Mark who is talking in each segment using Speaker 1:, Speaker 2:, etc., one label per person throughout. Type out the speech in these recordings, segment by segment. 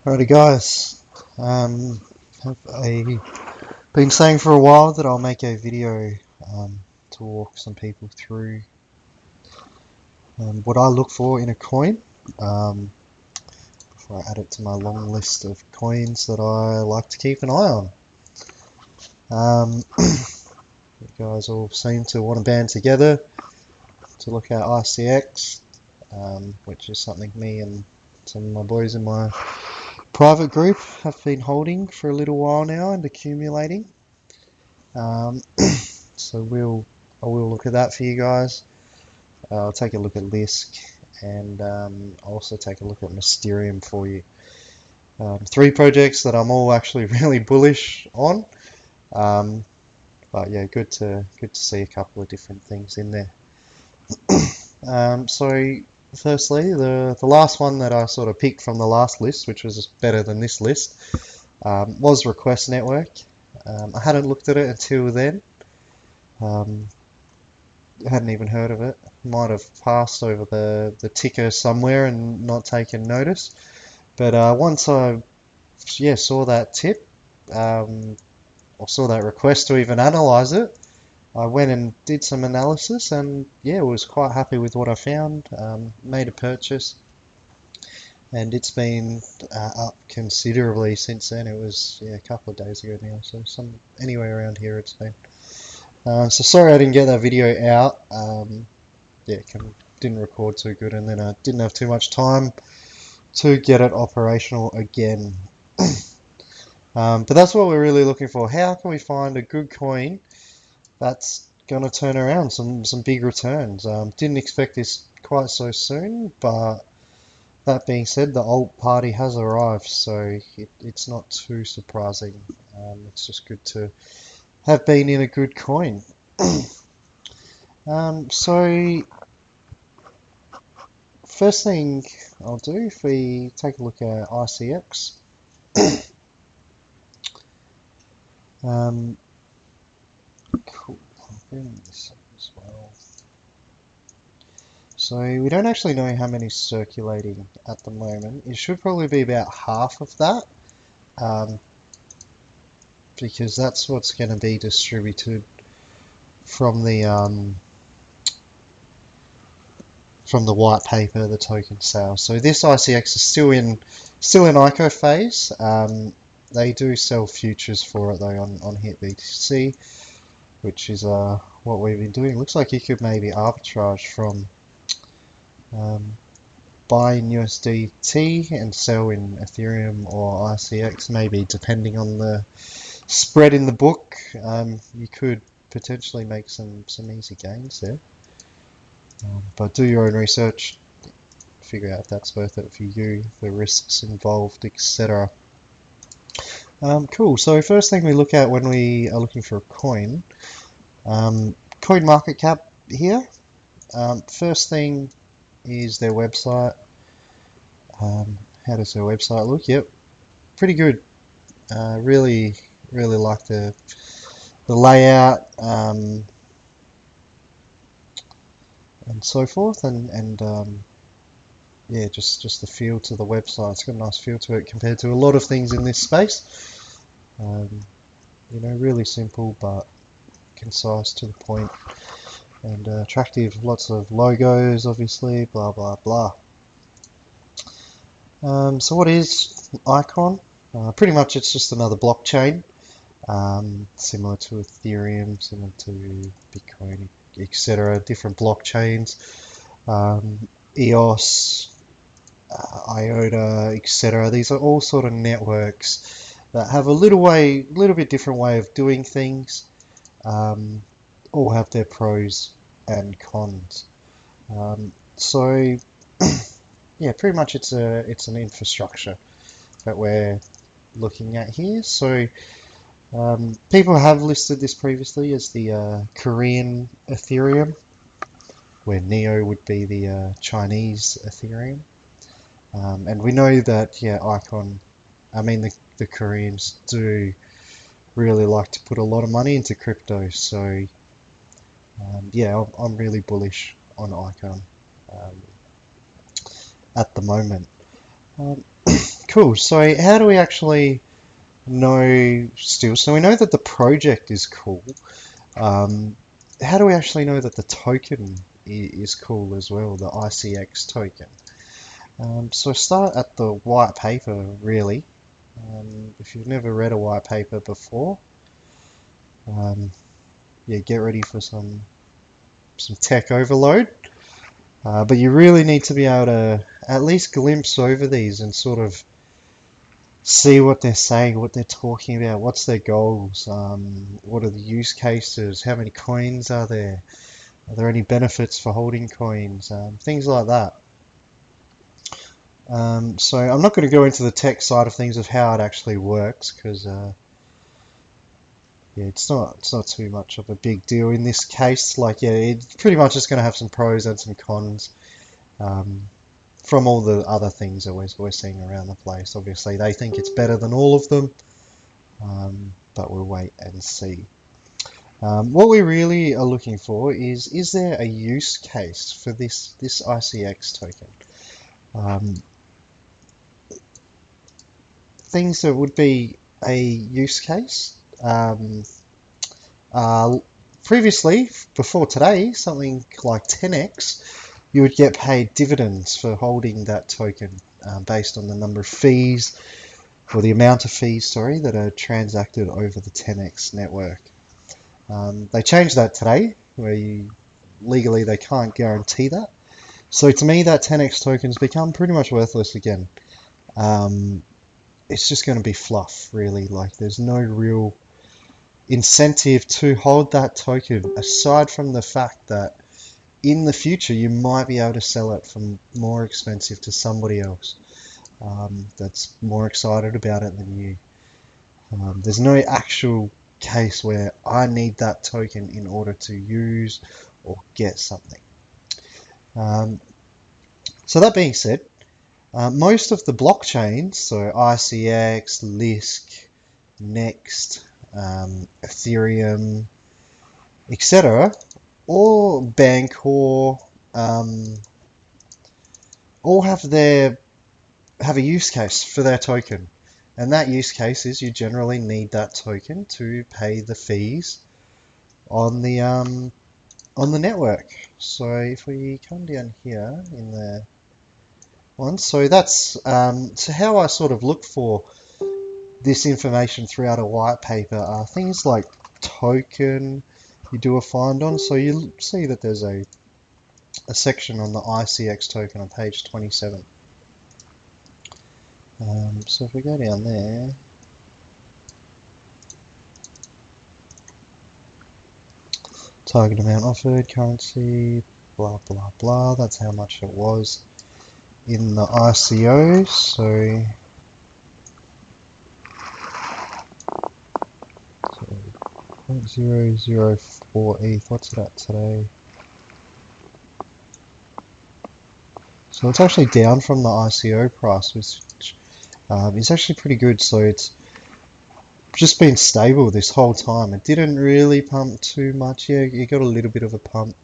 Speaker 1: Alrighty guys, have a, been saying for a while that I'll make a video to walk some people through what I look for in a coin before I add it to my long list of coins that I like to keep an eye on. You guys all seem to want to band together to look at ICX, which is something me and some of my boys in my private group have been holding for a little while now and accumulating. So I will look at that for you guys. I'll take a look at Lisk and also take a look at Mysterium for you. Three projects that I'm all actually really bullish on. But yeah, good to see a couple of different things in there. So firstly, the last one that I sort of picked from the last list, which was better than this list, was Request Network. I hadn't looked at it until then. Hadn't even heard of it. Might have passed over the ticker somewhere and not taken notice. But once I saw that tip, or saw that request to even analyze it, I went and did some analysis and yeah, was quite happy with what I found. Made a purchase and it's been up considerably since then. It was a couple of days ago now, so anywhere around here it's been. So sorry I didn't get that video out. Didn't record too good, and then I didn't have too much time to get it operational again. But that's what we're really looking for. How can we find a good coin that's going to turn around some big returns? Didn't expect this quite so soon, but that being said, the alt party has arrived, so it's not too surprising. It's just good to have been in a good coin. So first thing I'll do, if we take a look at ICX, cool. I'll bring this up as well. So we don't actually know how many circulating at the moment. It should probably be about half of that, because that's what's going to be distributed from the white paper, the token sale. So this ICX is still in ICO phase. They do sell futures for it though on HitBTC, which is what we've been doing. Looks like you could maybe arbitrage from buy in USDT and sell in Ethereum or ICX, maybe depending on the spread in the book. You could potentially make some easy gains there. But do your own research, figure out if that's worth it for you, the risks involved, etc. Cool, so first thing we look at when we are looking for a coin, coin market cap here. First thing is their website. How does their website look? Yep, pretty good. Really like the layout and so forth, and yeah, just the feel to the website. It's got a nice feel to it compared to a lot of things in this space. You know, really simple but concise, to the point, and attractive. Lots of logos, obviously, blah blah blah. So what is Icon? Pretty much it's just another blockchain, similar to Ethereum, similar to Bitcoin, etc. Different blockchains, EOS, IOTA, etc. These are all sort of networks that have a little bit different way of doing things. All have their pros and cons. So yeah, pretty much it's an infrastructure that we're looking at here. So people have listed this previously as the Korean Ethereum, where Neo would be the Chinese Ethereum. And we know that, the Koreans do really like to put a lot of money into crypto. So yeah, I'm really bullish on Icon at the moment. Cool. So how do we actually know still? So we know that the project is cool. Um, how do we actually know that the token is cool as well, the ICX token? So start at the white paper, really. If you've never read a white paper before, um, yeah, get ready for some tech overload. But you really need to be able to at least glimpse over these and sort of see what they're saying, what they're talking about, what's their goals, what are the use cases, how many coins are there any benefits for holding coins, things like that. So I'm not going to go into the tech side of things of how it actually works because yeah, it's not too much of a big deal in this case. Like, yeah, it's pretty much just going to have some pros and some cons um, from all the other things that we're seeing around the place. Obviously, they think it's better than all of them, but we'll wait and see. What we really are looking for is there a use case for this ICX token? Um, Things that would be a use case. Uh, Previously, before today, something like 10x, you would get paid dividends for holding that token based on the number of fees, or the amount of fees, sorry, that are transacted over the 10x network. They changed that today, where legally they can't guarantee that. So to me, that 10x token's become pretty much worthless again. It's just going to be fluff, really. Like, there's no real incentive to hold that token aside from the fact that in the future you might be able to sell it for more expensive to somebody else that's more excited about it than you. There's no actual case where I need that token in order to use or get something. So that being said, most of the blockchains, so ICX, Lisk, Next, Ethereum, etc., or Bancor, all have a use case for their token, and that use case is you generally need that token to pay the fees on the network. So if we come down here in the one, so that's so how I sort of look for this information throughout a white paper are things like token you do a find on. So you'll see that there's a section on the ICX token on page 27. So if we go down there, target amount offered, currency, blah blah blah, that's how much it was in the ICO. So 0.004 ETH, what's it at today? So it's actually down from the ICO price, which is actually pretty good. So it's just been stable this whole time. It didn't really pump too much. Yeah, you got a little bit of a pump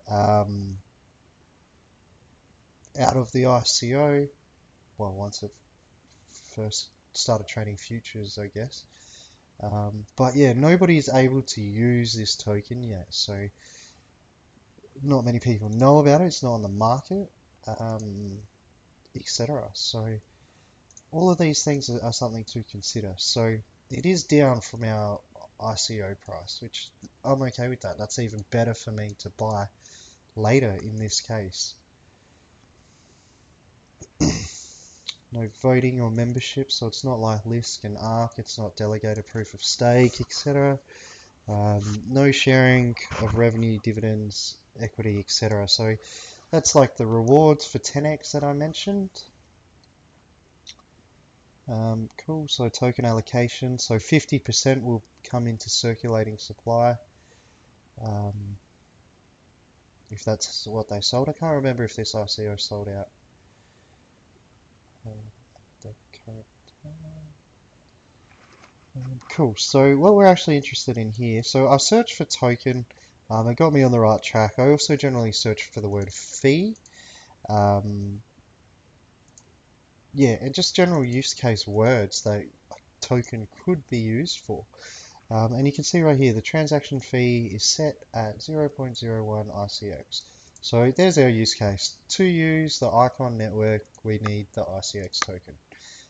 Speaker 1: out of the ICO. Well, once it first started trading futures, I guess. But yeah, nobody's able to use this token yet. So not many people know about it. It's not on the market, etc. So all of these things are something to consider. So it is down from our ICO price, which I'm okay with that. That's even better for me to buy later in this case. No voting or membership, so it's not like Lisk and ARK, it's not delegated proof of stake, etc. No sharing of revenue, dividends, equity, etc. So that's like the rewards for 10x that I mentioned. Cool, so token allocation, so 50% will come into circulating supply. If that's what they sold, I can't remember if this ICO sold out. Cool, so what we're actually interested in here, so I searched for token, it got me on the right track. I also generally search for the word fee. yeah, and just general use case words that a token could be used for. And you can see right here, the transaction fee is set at 0.01 ICX. So there's our use case. To use the Icon network, we need the ICX token.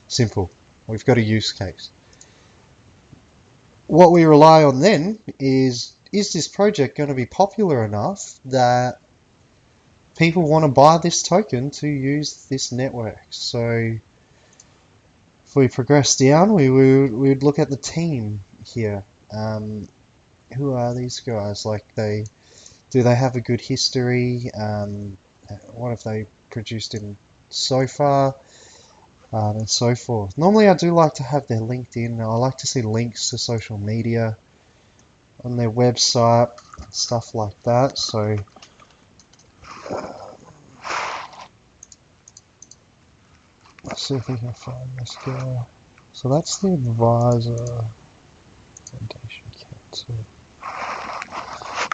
Speaker 1: Simple. We've got a use case. What we rely on then is this project going to be popular enough that people want to buy this token to use this network? So if we progress down, we would look at the team here. Who are these guys? Like, do they have a good history? What have they produced in so far? And so forth. Normally I do like to have their LinkedIn. I like to see links to social media on their website, stuff like that. So let's see if we can find this guy. So that's the advisor. Foundation Council.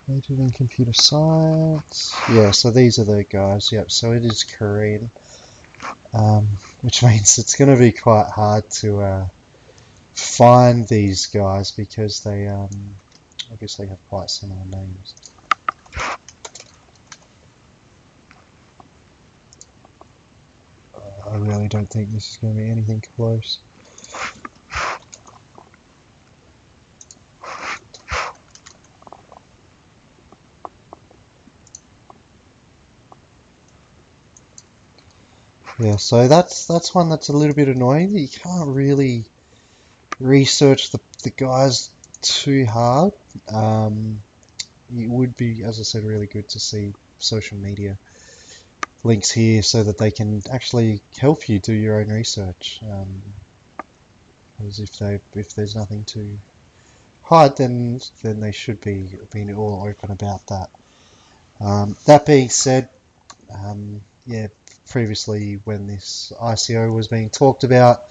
Speaker 1: Majored in computer science. Yeah, so these are the guys. Yep, so it is Korean, which means it's going to be quite hard to find these guys because they obviously have quite similar names. I really don't think this is going to be anything close. Yeah, so that's one that's a little bit annoying. You can't really research the guys too hard. It would be, as I said, really good to see social media links here so that they can actually help you do your own research. Because if there's nothing to hide, then they should be being all open about that. That being said, yeah, previously when this ICO was being talked about,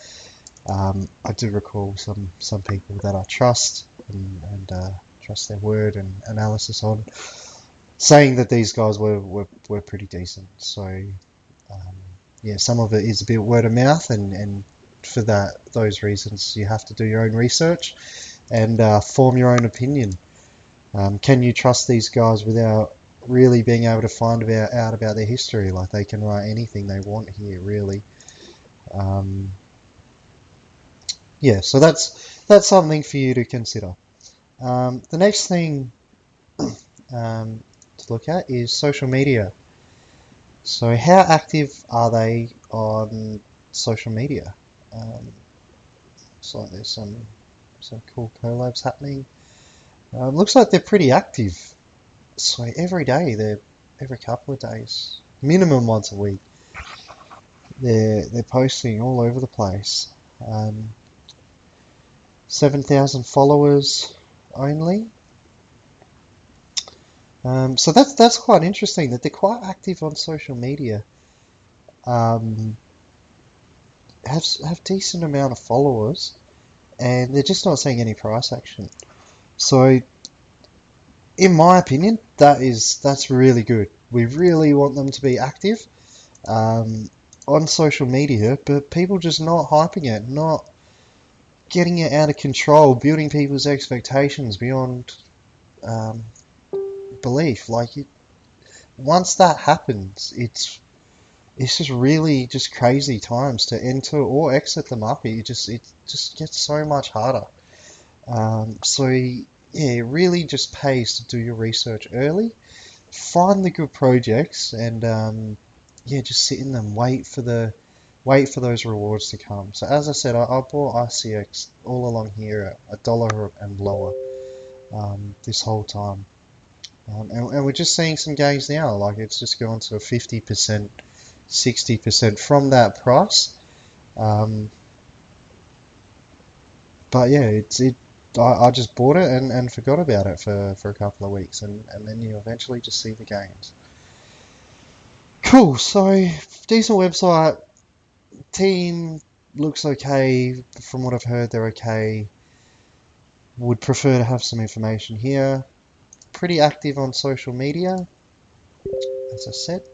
Speaker 1: I do recall some people that I trust and trust their word and analysis on, saying that these guys were pretty decent. So yeah, some of it is a bit word of mouth, and for those reasons you have to do your own research and form your own opinion. Can you trust these guys without really being able to find out about their history? Like, they can write anything they want here, really. Yeah, so that's something for you to consider. The next thing to look at is social media. So how active are they on social media? Looks like there's some cool collabs happening. Looks like they're pretty active. So every day, every couple of days, minimum once a week, they're posting all over the place. 7,000 followers only. So that's quite interesting that they're quite active on social media. Have decent amount of followers, and they're just not seeing any price action. So, in my opinion, that's really good. We really want them to be active on social media, but people just not hyping it, not getting it out of control, building people's expectations beyond belief. Like, once that happens, it's just really just crazy times to enter or exit the market. It just gets so much harder. So yeah, it really just pays to do your research early, find the good projects, and yeah, just sit in them, wait for those rewards to come. So as I said, I bought ICX all along here at $1 and lower this whole time. And we're just seeing some gains now. Like, it's just gone to a 50%, 60% from that price. But yeah, I just bought it and forgot about it for a couple of weeks, and then you eventually just see the gains. Cool, so decent website. Team looks okay. From what I've heard, they're okay. Would prefer to have some information here. Pretty active on social media, as I said.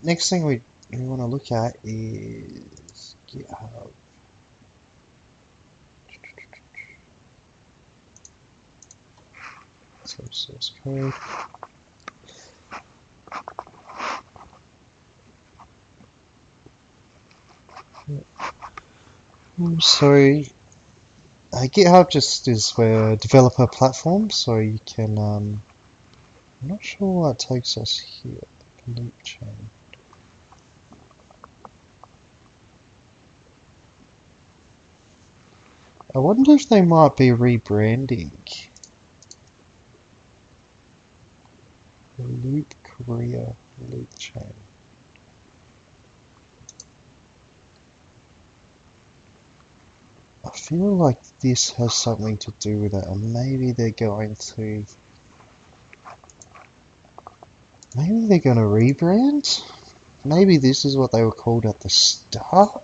Speaker 1: Next thing we we want to look at is GitHub. So source code. So GitHub just is where developer platform, so you can, I'm not sure what takes us here, loop chain. I wonder if they might be rebranding Loop Korea loop chain. I feel like this has something to do with it, and maybe they're going to rebrand? Maybe this is what they were called at the start?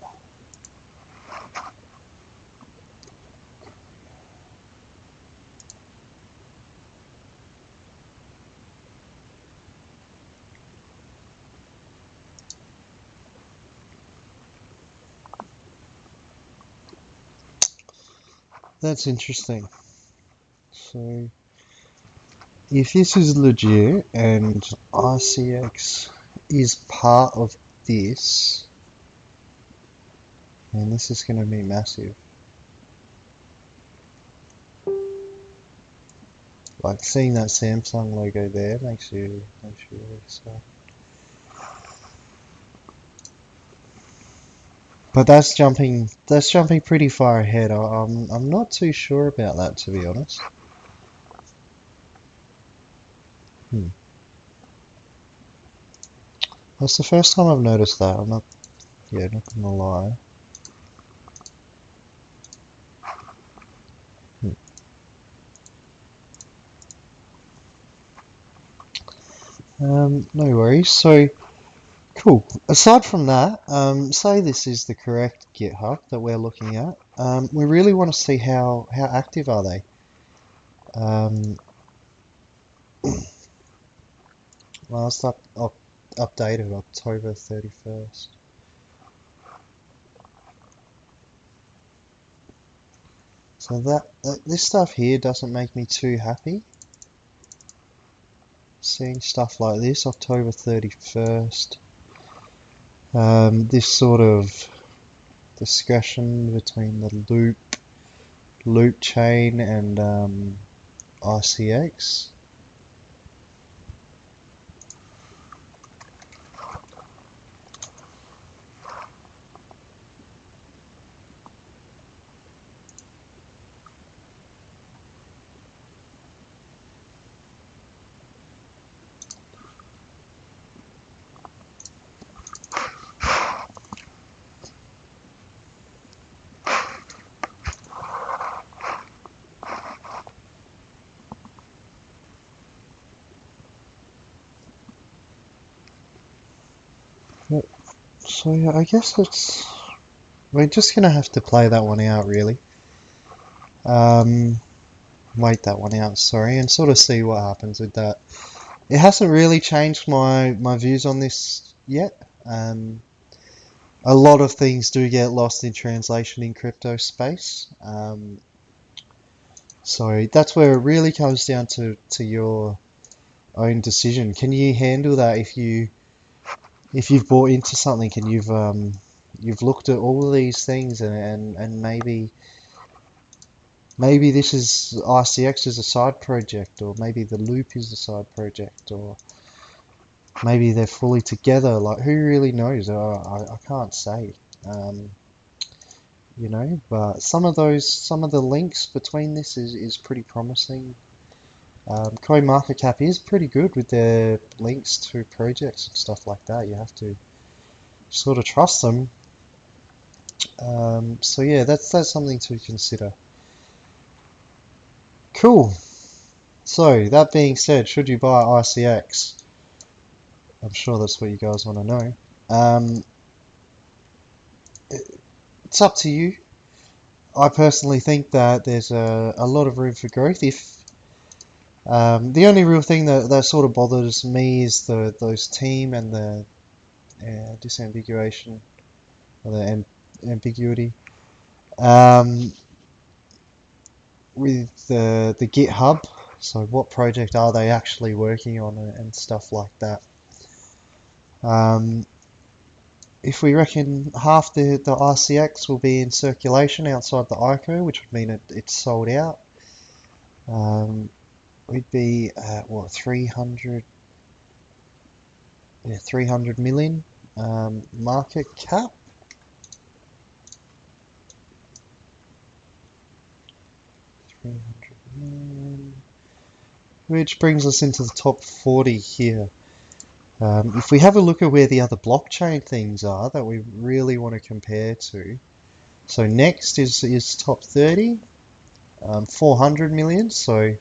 Speaker 1: That's interesting. So, if this is legit and RCX is part of this, and this is going to be massive. Like seeing that Samsung logo there makes you really sad. But that's jumping pretty far ahead. I'm not too sure about that, to be honest. That's the first time I've noticed that. I'm not gonna lie. No worries. So, cool. Aside from that, say this is the correct GitHub that we're looking at. We really want to see how active are they. Last updated October 31st. So this stuff here doesn't make me too happy. Seeing stuff like this, October 31st. This sort of discussion between the loop chain and RCX. So yeah, I guess we're just gonna have to play that one out, really. Wait that one out, sorry, and sort of see what happens with that. It hasn't really changed my views on this yet. A lot of things do get lost in translation in crypto space. So that's where it really comes down to your own decision. Can you handle that if you've bought into something and you've looked at all of these things and maybe this is RCX is a side project, or maybe the loop is a side project, or maybe they're fully together. Like, who really knows? I can't say. But some of the links between this is pretty promising. CoinMarketCap is pretty good with their links to projects and stuff like that. You have to sort of trust them. So yeah, that's something to consider. Cool. So that being said, should you buy RCX? I'm sure that's what you guys want to know. It's up to you. I personally think that there's a lot of room for growth. If the only real thing that sort of bothers me is those team and disambiguation, or the ambiguity. Um, with the GitHub, so what project are they actually working on and stuff like that. If we reckon half the RCX will be in circulation outside the ICO, which would mean it's sold out, we'd be at what, 300 million market cap. Which brings us into the top 40 here. If we have a look at where the other blockchain things are that we really want to compare to, so next is top 30, 400 million, so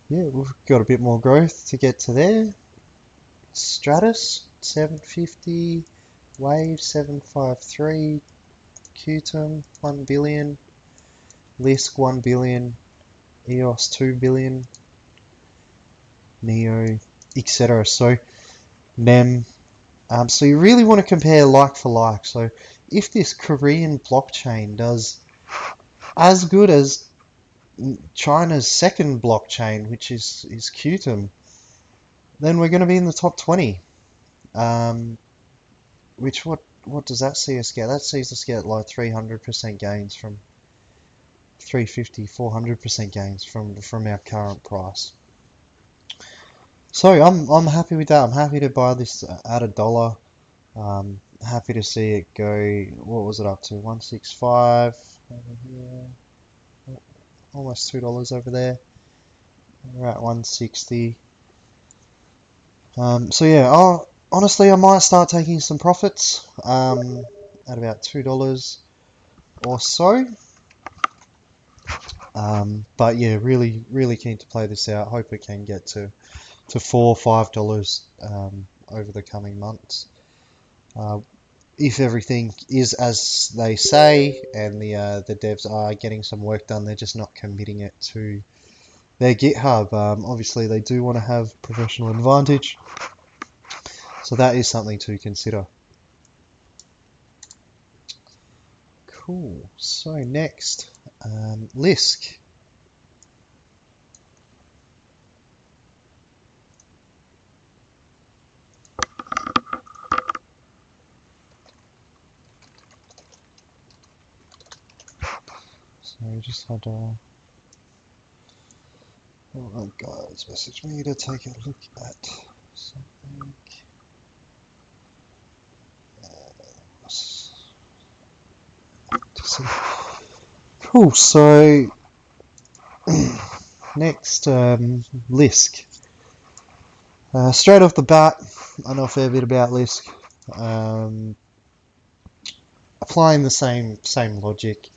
Speaker 1: yeah, we've got a bit more growth to get to there. Stratus 750, Wave 753, Qtum 1 billion, Lisk 1 billion, EOS 2 billion, Neo, etc. So NEM. So you really want to compare like for like. So if this Korean blockchain does as good as China's second blockchain, which is Qtum, then we're going to be in the top 20. Which what does that see us get? That sees us get like 300% gains from 350, 400% gains from our current price. So I'm happy with that. I'm happy to buy this at $1. Happy to see it go. What was it up to? 165 over here. Almost $2 over there. We're at 160. So yeah, honestly, I might start taking some profits at about $2 or so. But yeah, really keen to play this out. Hope it can get to $4 or $5 over the coming months. If everything is as they say, and the devs are getting some work done, they're just not committing it to their GitHub. Obviously, they do want to have professional advantage, so that is something to consider. Cool. So next, Lisk. So we just had a guys message me to take a look at something. Cool. So next, Lisk. Straight off the bat, I know a fair bit about Lisk. Applying the same logic.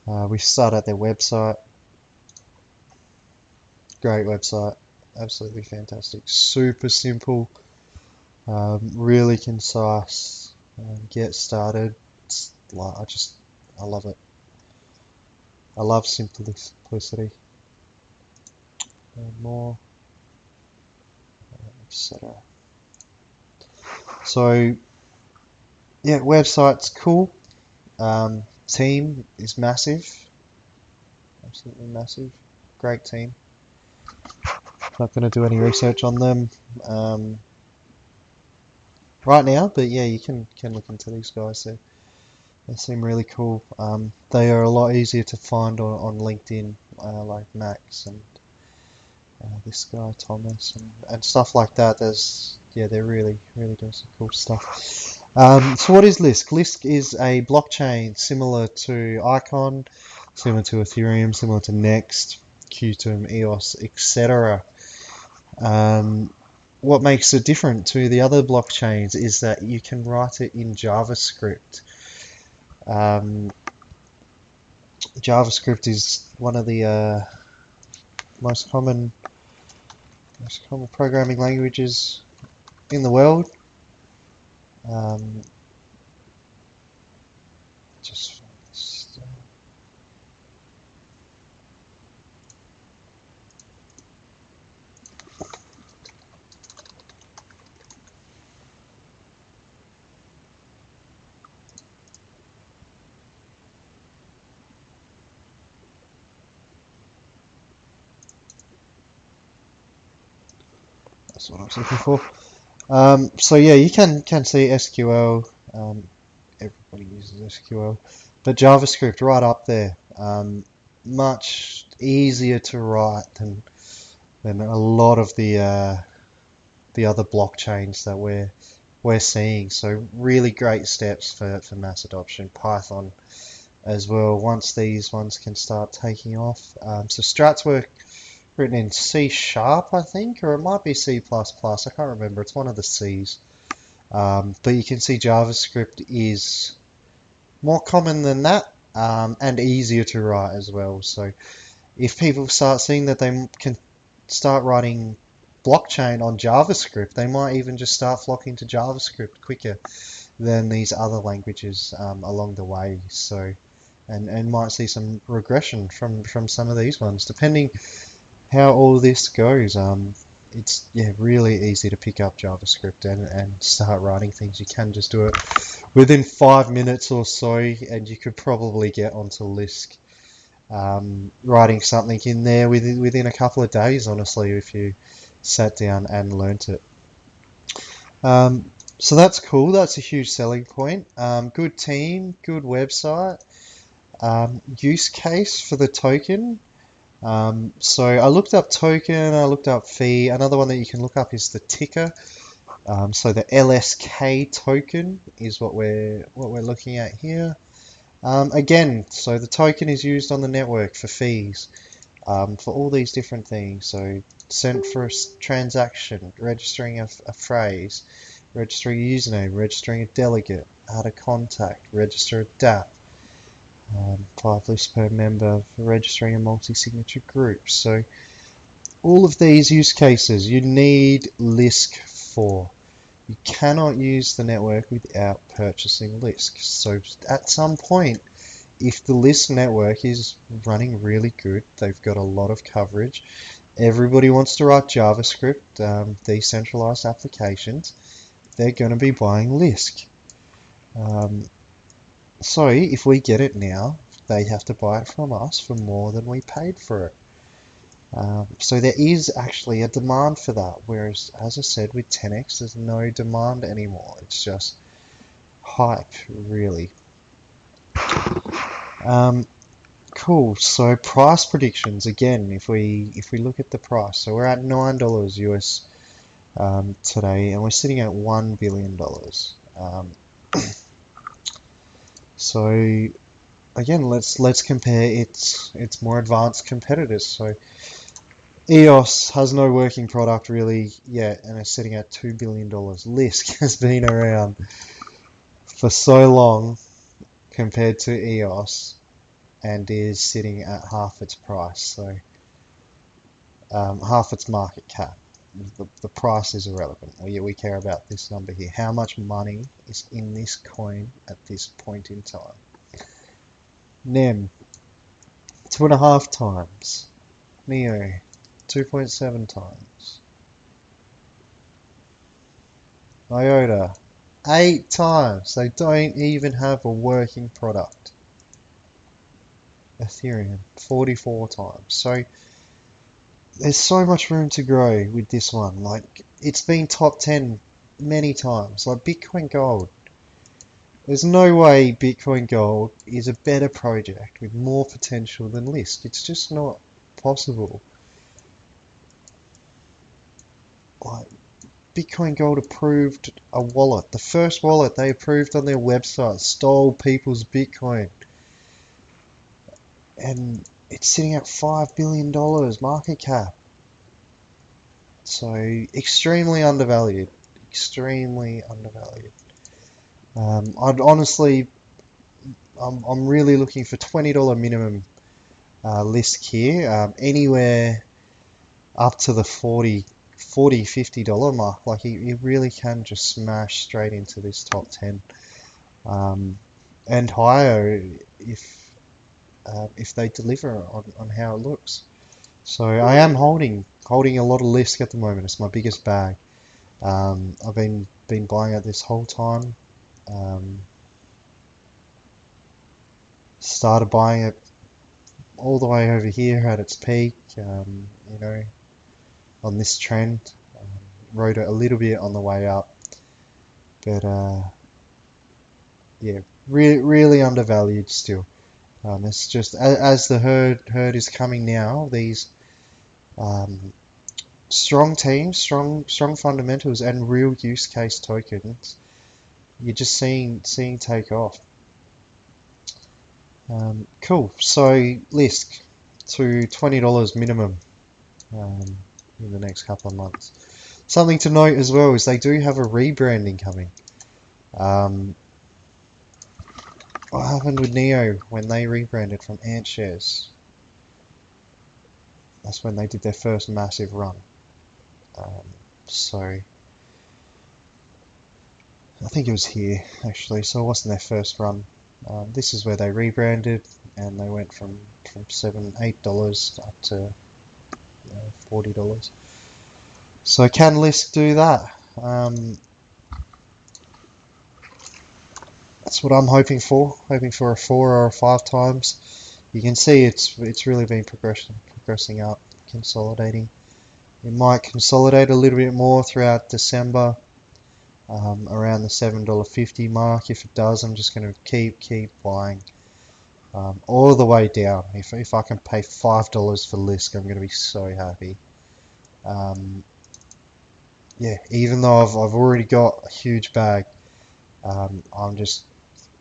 Speaker 1: We start at their website. Great website, absolutely fantastic. Super simple, really concise. Get started. It's like I love it. I love simplicity. More, etc. So yeah, website's cool. Team is massive, absolutely massive. Great team. Not going to do any research on them right now, but yeah, you can look into these guys. They seem really cool. They are a lot easier to find on LinkedIn, like Max and this guy Thomas and stuff like that. They're really doing some cool stuff. So what is Lisk? Lisk is a blockchain similar to Icon, similar to Ethereum, similar to Next, Qtum, EOS, etc. What makes it different to the other blockchains is that you can write it in JavaScript. JavaScript is one of the most common programming languages in the world. Just That's what I was looking for. So yeah, you can see SQL. Everybody uses SQL, but JavaScript right up there. Much easier to write than a lot of the other blockchains that we're seeing. So really great steps for mass adoption. Python as well. Once these ones can start taking off. So Strat's work written in C sharp, I think, or it might be C++. I can't remember. It's one of the C's. But you can see JavaScript is more common than that, and easier to write as well. So if people start seeing that they can start writing blockchain on JavaScript, they might even just start flocking to JavaScript quicker than these other languages along the way. So, and might see some regression from some of these ones, depending how all this goes. It's really easy to pick up JavaScript and start writing things. You can just do it within 5 minutes or so, and you could probably get onto Lisk writing something in there within a couple of days, honestly, if you sat down and learnt it. So that's cool. That's a huge selling point. Good team, good website. Use case for the token. So I looked up token, I looked up fee. Another one that you can look up is the ticker. So the LSK token is what we're looking at here. Again, so the token is used on the network for fees, for all these different things. So sent for a transaction, registering a phrase, registering a username, registering a delegate, add a contact, register a DApp, 5 lists per member, for registering a multi-signature group. So all of these use cases you need Lisk for. You cannot use the network without purchasing Lisk. So at some point, if the Lisk network is running really good, they've got a lot of coverage, everybody wants to write JavaScript, decentralized applications, they're going to be buying Lisk. So if we get it now, they have to buy it from us for more than we paid for it. So there is actually a demand for that, whereas, as I said, with 10x, there's no demand anymore. It's just hype, really. Cool. So price predictions again. If we look at the price, so we're at $9 US today, and we're sitting at $1 billion. So again, let's compare its more advanced competitors. So EOS has no working product really yet, and it's sitting at $2 billion. Lisk has been around for so long compared to EOS, and is sitting at half its price, so half its market cap. The price is irrelevant. We care about this number here. How much money is in this coin at this point in time? NEM, 2.5 times. NEO, 2.7 times. IOTA, 8 times. They don't even have a working product. Ethereum, 44 times. So there's so much room to grow with this one. Like, it's been top 10 many times. Like Bitcoin Gold. There's no way Bitcoin Gold is a better project with more potential than Lisk. It's just not possible. Like, Bitcoin Gold approved a wallet. The first wallet they approved on their website stole people's Bitcoin. And it's sitting at $5 billion market cap. So extremely undervalued. Extremely undervalued. I'd honestly, I'm really looking for $20 minimum Lisk here. Anywhere up to the $40, $50 mark. Like you really can just smash straight into this top 10. And higher if they deliver on how it looks. So I am holding a lot of Lisk at the moment. It's my biggest bag. I've been buying it this whole time. Started buying it all the way over here at its peak. You know, on this trend. rode it a little bit on the way up, but yeah, really undervalued still. It's just as the herd is coming now. These um, strong teams, strong fundamentals, and real use case tokens, you're just seeing take off. Cool. So Lisk to $20 minimum in the next couple of months. Something to note as well is they do have a rebranding coming. What happened with Neo when they rebranded from Ant Shares? That's when they did their first massive run. So I think it was here actually. So it wasn't their first run. This is where they rebranded and they went from $7-8 up to $40. So can Lisk do that? That's what I'm hoping for. Hoping for a 4 or a 5 times. You can see it's really been progressing up, consolidating. It might consolidate a little bit more throughout December, around the $7.50 mark. If it does, I'm just going to keep buying all the way down. If I can pay $5 for Lisk, I'm going to be so happy. Yeah, even though I've already got a huge bag, I'm just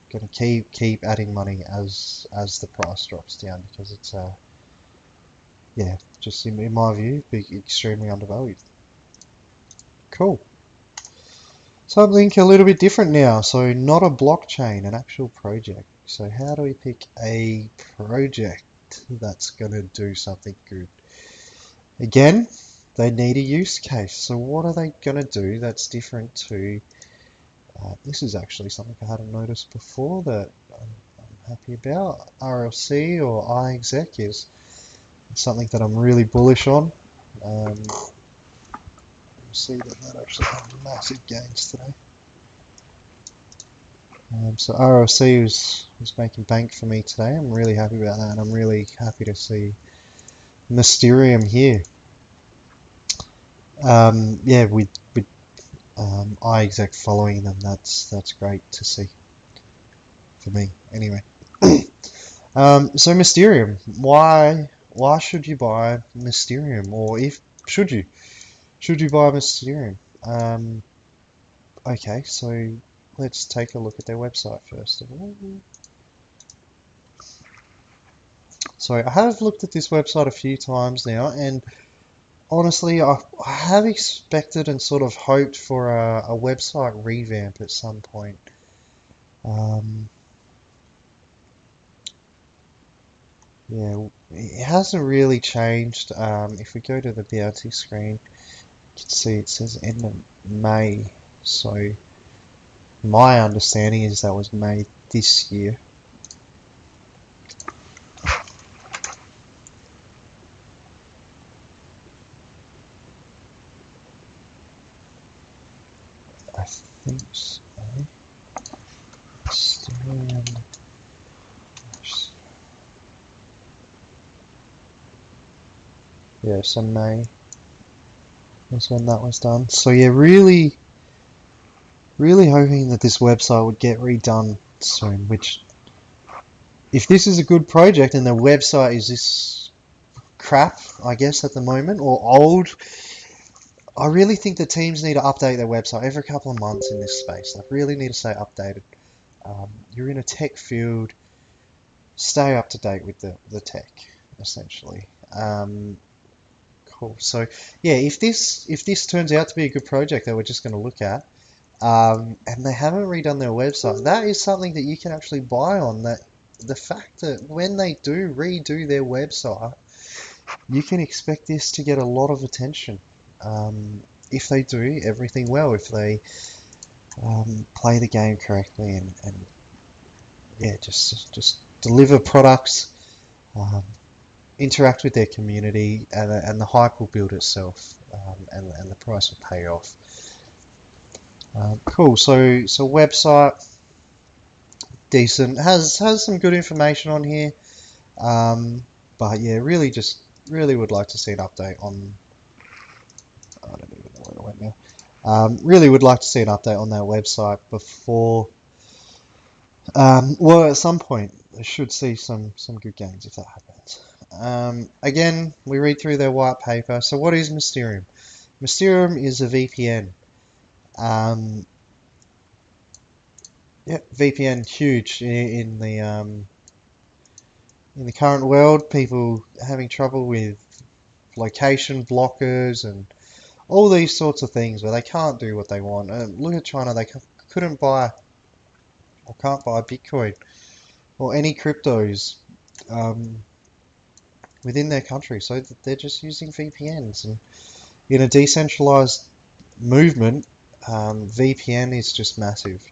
Speaker 1: going to keep adding money as the price drops down, because it's yeah, just in my view, extremely undervalued. Cool. Something a little bit different now. So not a blockchain, an actual project. So how do we pick a project that's going to do something good? Again, they need a use case. So what are they going to do that's different to... this is actually something I hadn't noticed before that I'm happy about. RLC or iExec is something that I'm really bullish on. See that actually had massive gains today. So RLC was making bank for me today. I'm really happy about that, and I'm really happy to see Mysterium here. Yeah, with iExec following them, that's great to see for me. Anyway, so Mysterium, why should you buy Mysterium, or should you buy Mysterium? Okay, so let's take a look at their website first of all. So I have looked at this website a few times now, and honestly, I have expected and sort of hoped for a website revamp at some point. Yeah, it hasn't really changed. If we go to the bounty screen, you can see it says end of May. So my understanding is that was May this year. I think so. Yeah, so May was when that was done. So yeah, really hoping that this website would get redone soon, which, if this is a good project and the website is this crap, I guess, at the moment, or old, I really think the teams need to update their website every couple of months in this space. Like, really need to stay updated. You're in a tech field, stay up to date with the tech, essentially. Cool. So yeah, if this turns out to be a good project that we're just going to look at, and they haven't redone their website, that is something that you can actually buy on. That the fact that when they do redo their website, you can expect this to get a lot of attention. If they do everything well, if they play the game correctly, and yeah, just deliver products, interact with their community, and the hype will build itself, and the price will pay off. Cool. So website, decent, has some good information on here, but yeah, really would like to see an update I don't even know where it went now. Really would like to see an update on that website before. Well, at some point, I should see some good gains if that happens. Again, we read through their white paper. So, what is Mysterium? Mysterium is a VPN. Yeah, VPN huge in the current world. People having trouble with location blockers and all these sorts of things where they can't do what they want. Look at China; they couldn't buy or can't buy Bitcoin or any cryptos um, within their country, so they're just using VPNs. And in a decentralized movement, VPN is just massive.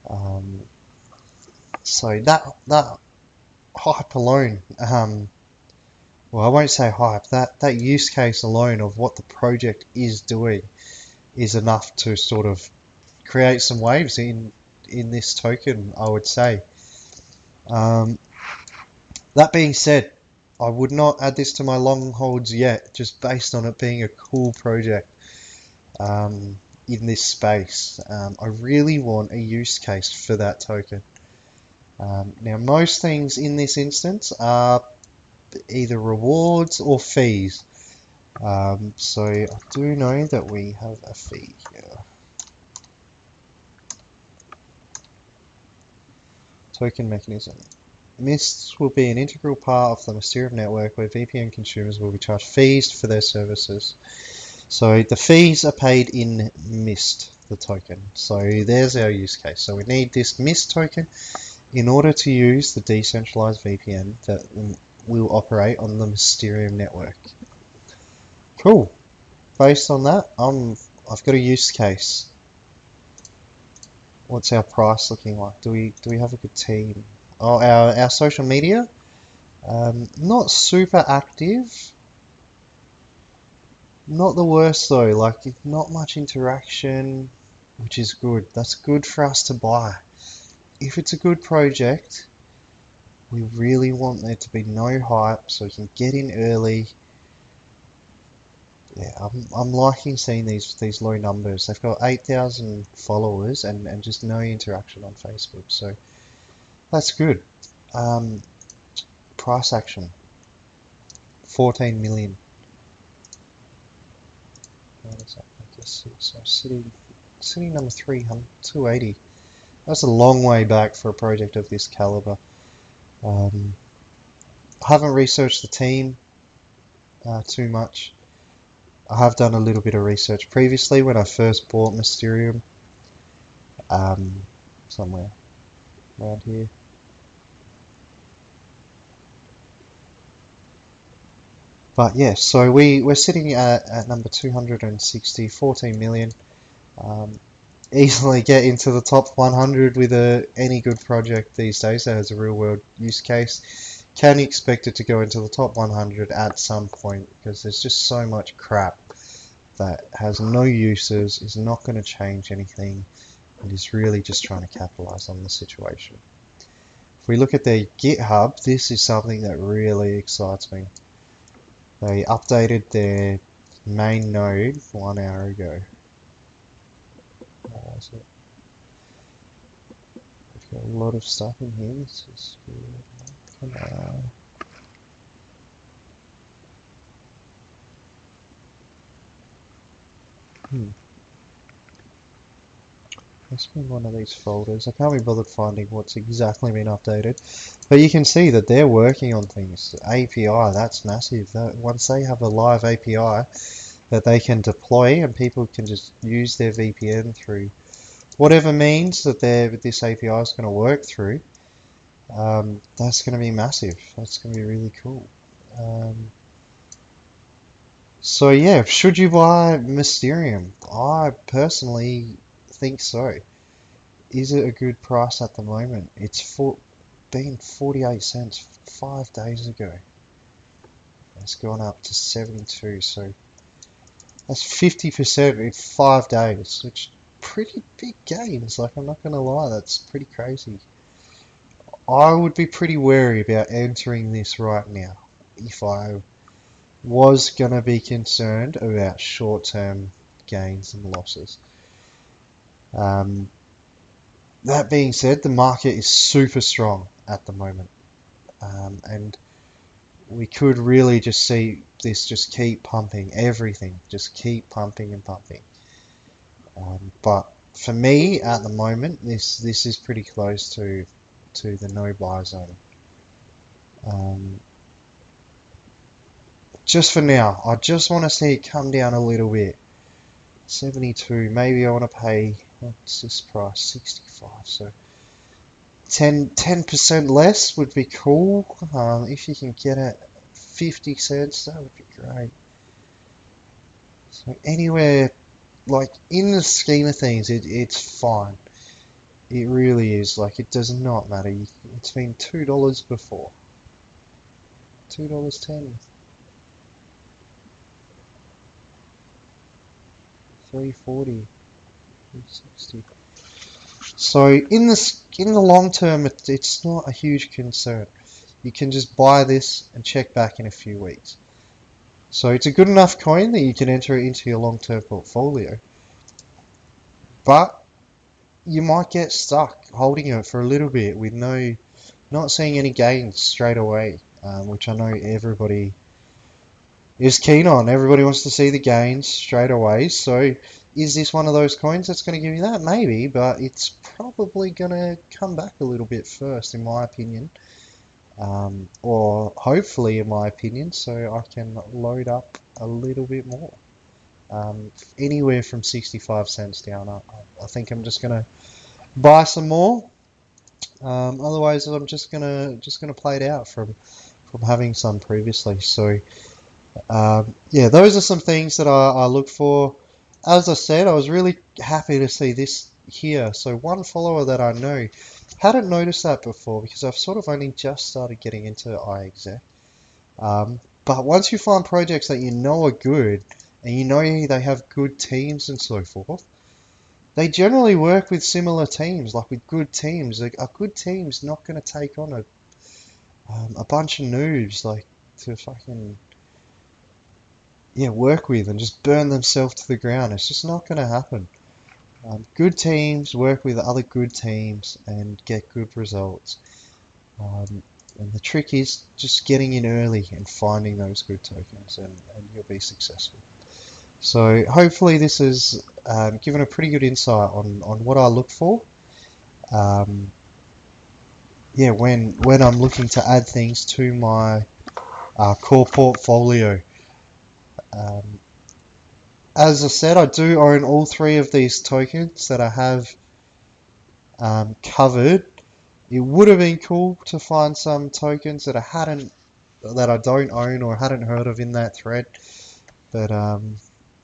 Speaker 1: Um, so that hype alone, well, I won't say hype. That use case alone of what the project is doing is enough to sort of create some waves in this token, I would say. Um, that being said, I would not add this to my long holds yet, just based on it being a cool project in this space. I really want a use case for that token. Now, most things in this instance are either rewards or fees. So I do know that we have a fee here. Token mechanism. MIST will be an integral part of the Mysterium network where VPN consumers will be charged fees for their services. So the fees are paid in MIST, the token. So there's our use case. So we need this MIST token in order to use the decentralized VPN that will operate on the Mysterium network. Cool. Based on that, I've got a use case. What's our price looking like? Do we have a good team? Oh, our social media, not super active. Not the worst though. Like not much interaction, which is good. That's good for us to buy. If it's a good project, we really want there to be no hype, so we can get in early. Yeah, I'm liking seeing these low numbers. They've got 8,000 followers and just no interaction on Facebook, so that's good. Price action, 14 million. What does that make us? So city number 280. That's a long way back for a project of this caliber. I haven't researched the team too much. I have done a little bit of research previously when I first bought Mysterium, somewhere around here. But yeah, so we're sitting at number 260, 14 million. Easily get into the top 100 with any good project these days that has a real world use case. Can you expect it to go into the top 100 at some point? Because there's just so much crap that has no uses, is not going to change anything, and is really just trying to capitalize on the situation. If we look at their GitHub, this is something that really excites me. They updated their main node 1 hour ago. What was it? We've got a lot of stuff in here. This is good. Come on. Let's be in one of these folders. I can't be bothered finding what's exactly been updated, but you can see that they're working on things. API, that's massive. Once they have a live API that they can deploy and people can just use their VPN through whatever means that this API is going to work through, that's going to be massive. That's going to be really cool. So yeah, should you buy Mysterium? I personally think so. Is it a good price at the moment? It's been 48 cents 5 days ago. It's gone up to 72, so that's 50% in 5 days, which pretty big gains. Like, I'm not gonna lie, that's pretty crazy. I would be pretty wary about entering this right now if I was going to be concerned about short-term gains and losses. That being said, the market is super strong at the moment, and we could really just see this just keep pumping, everything just keep pumping and pumping. But for me at the moment, this is pretty close to the no buy zone. Just for now, I just want to see it come down a little bit. 72, maybe I want to pay, what's this price, 65, so 10% less would be cool. If you can get it 50 cents, that would be great. So anywhere, like in the scheme of things, it's fine. It really is. Like, it does not matter. It's been $2 before. $2.10. 340. 360. So in the long term, it's not a huge concern. You can just buy this and check back in a few weeks. So it's a good enough coin that you can enter it into your long-term portfolio. But you might get stuck holding it for a little bit with not seeing any gains straight away, which I know everybody is keen on. Everybody wants to see the gains straight away. So is this one of those coins that's going to give you that? Maybe, but it's probably going to come back a little bit first, in my opinion. Or hopefully, in my opinion, so I can load up a little bit more. Anywhere from 65 cents down. I think I'm just going to buy some more. Otherwise, I'm just gonna play it out from having some previously. So yeah, those are some things that I look for. As I said, I was really happy to see this here. So one follower that I know hadn't noticed that before because I've sort of only just started getting into iExec. But once you find projects that you know are good and you know they have good teams and so forth, they generally work with similar teams, like with good teams. A good team's not going to take on a bunch of noobs like to fucking work with and just burn themselves to the ground. It's just not going to happen. Good teams work with other good teams and get good results. And the trick is just getting in early and finding those good tokens, and you'll be successful. So hopefully this has given a pretty good insight on what I look for. Yeah, when I'm looking to add things to my core portfolio. As I said, I do own all three of these tokens that I have covered. It would have been cool to find some tokens that I don't own or hadn't heard of in that thread, but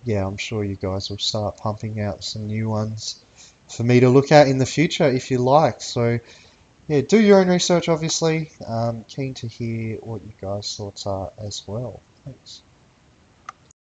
Speaker 1: yeah, I'm sure you guys will start pumping out some new ones for me to look at in the future if you like. So yeah, do your own research, obviously. Keen to hear what you guys' thoughts are as well. Thanks.